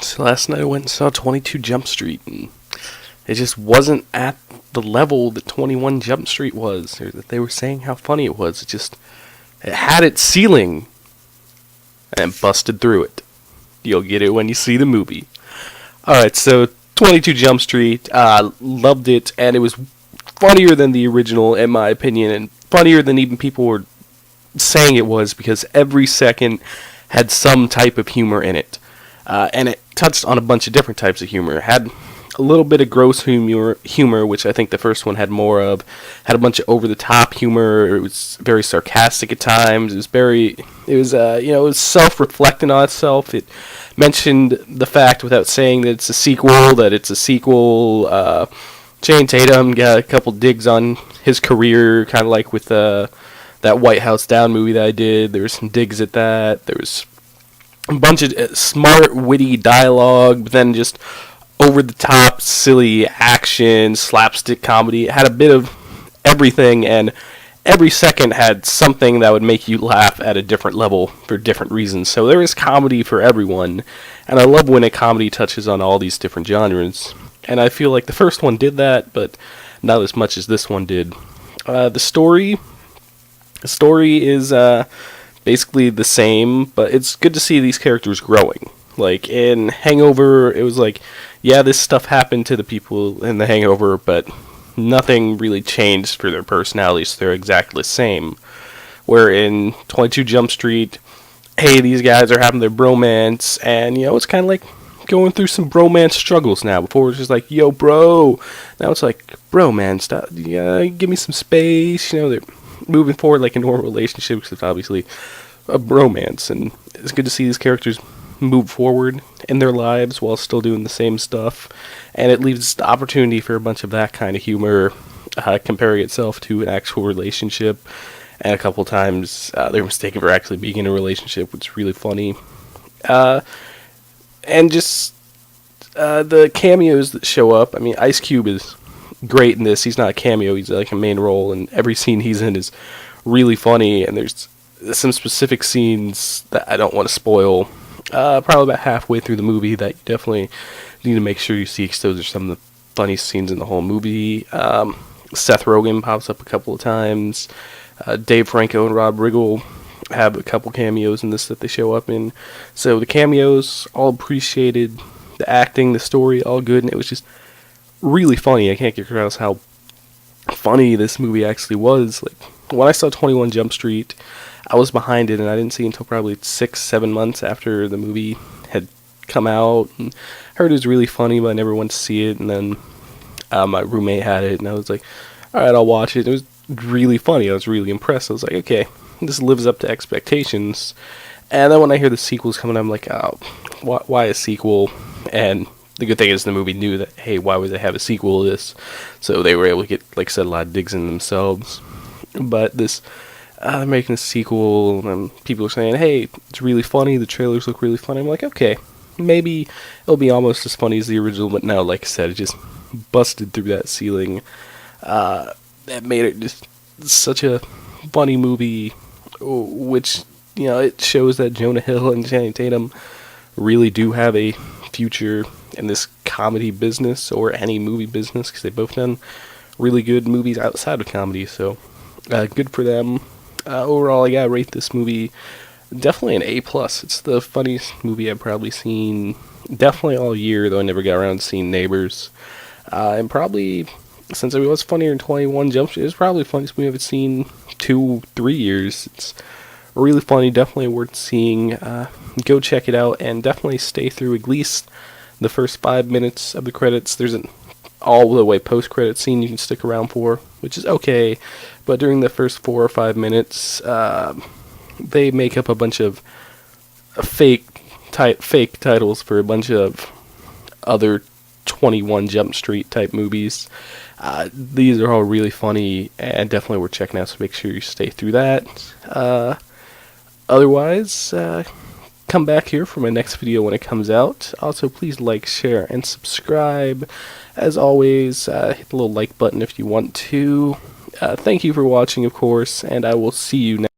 So last night I went and saw 22 Jump Street, and it just wasn't at the level that 21 Jump Street was, or that they were saying how funny it was. It had its ceiling and busted through it. You'll get it when you see the movie. Alright, so 22 Jump Street, loved it, and it was funnier than the original, in my opinion, and funnier than even people were saying it was, because every second had some type of humor in it. And it touched on a bunch of different types of humor. It had a little bit of gross humor, which I think the first one had more of. Had a bunch of over-the-top humor. It was very sarcastic at times. It was self-reflecting on itself. It mentioned the fact, without saying that it's a sequel. Channing Tatum got a couple digs on his career, kind of like with that White House Down movie that I did. There were some digs at that. There was a bunch of smart, witty dialogue, but then just over-the-top, silly action, slapstick comedy. It had a bit of everything, and every second had something that would make you laugh at a different level for different reasons. So there is comedy for everyone, and I love when a comedy touches on all these different genres. And I feel like the first one did that, but not as much as this one did. The story is basically the same, but it's good to see these characters growing. Like in Hangover, it was like, yeah, this stuff happened to the people in the Hangover, but nothing really changed for their personalities. They're exactly the same. Where in 22 Jump Street, hey, these guys are having their bromance, and it's kind of like going through some bromance struggles now. Before it was just like, yo, bro. Now it's like, bro, man, stop. Yeah, give me some space. They're moving forward like a normal relationship, because it's obviously a bromance, and it's good to see these characters move forward in their lives while still doing the same stuff, and it leaves the opportunity for a bunch of that kind of humor, comparing itself to an actual relationship, and a couple times they're mistaken for actually being in a relationship, which is really funny. And just the cameos that show up. I mean, Ice Cube is great in this. He's not a cameo, he's like a main role, and every scene he's in is really funny, and there's some specific scenes that I don't want to spoil, probably about halfway through the movie, that you definitely need to make sure you see, because those are some of the funniest scenes in the whole movie. Seth Rogen pops up a couple of times. Dave Franco and Rob Riggle have a couple cameos in this that they show up in. So the cameos, all appreciated. The acting, the story, all good, and it was just really funny. I can't get across how funny this movie actually was. Like, when I saw 21 Jump Street, I was behind it, and I didn't see it until probably 6-7 months after the movie had come out. And I heard it was really funny, but I never went to see it. And then my roommate had it, and I was like, alright, I'll watch it. It was really funny. I was really impressed. I was like, okay, this lives up to expectations. And then when I hear the sequel's coming, I'm like, oh, why a sequel? And the good thing is the movie knew that, hey, why would they have a sequel to this? So they were able to get, like I said, a lot of digs in themselves. But this, they're making a sequel, and people are saying, hey, it's really funny, the trailers look really funny. I'm like, okay, maybe it'll be almost as funny as the original, but no, like I said, it just busted through that ceiling. That made it just such a funny movie, which, it shows that Jonah Hill and Channing Tatum really do have a future in this comedy business, or any movie business, because they've both done really good movies outside of comedy. So good for them. Overall, I gotta rate this movie definitely an A+. It's the funniest movie I've probably seen definitely all year, though I never got around to seeing Neighbors. And probably, since it was funnier in 21 Jump Street, it's probably the funniest movie I've seen 2-3 years. It's really funny, definitely worth seeing. Go check it out, and definitely stay through at least the first 5 minutes of the credits. There's an all the way post-credit scene you can stick around for, which is okay, but during the first 4 or 5 minutes, they make up a bunch of fake titles for a bunch of other 21 Jump Street type movies. These are all really funny and definitely worth checking out, so make sure you stay through that. Otherwise, come back here for my next video when it comes out. Also, please like, share, and subscribe. As always, hit the little like button if you want to. Thank you for watching, of course, and I will see you next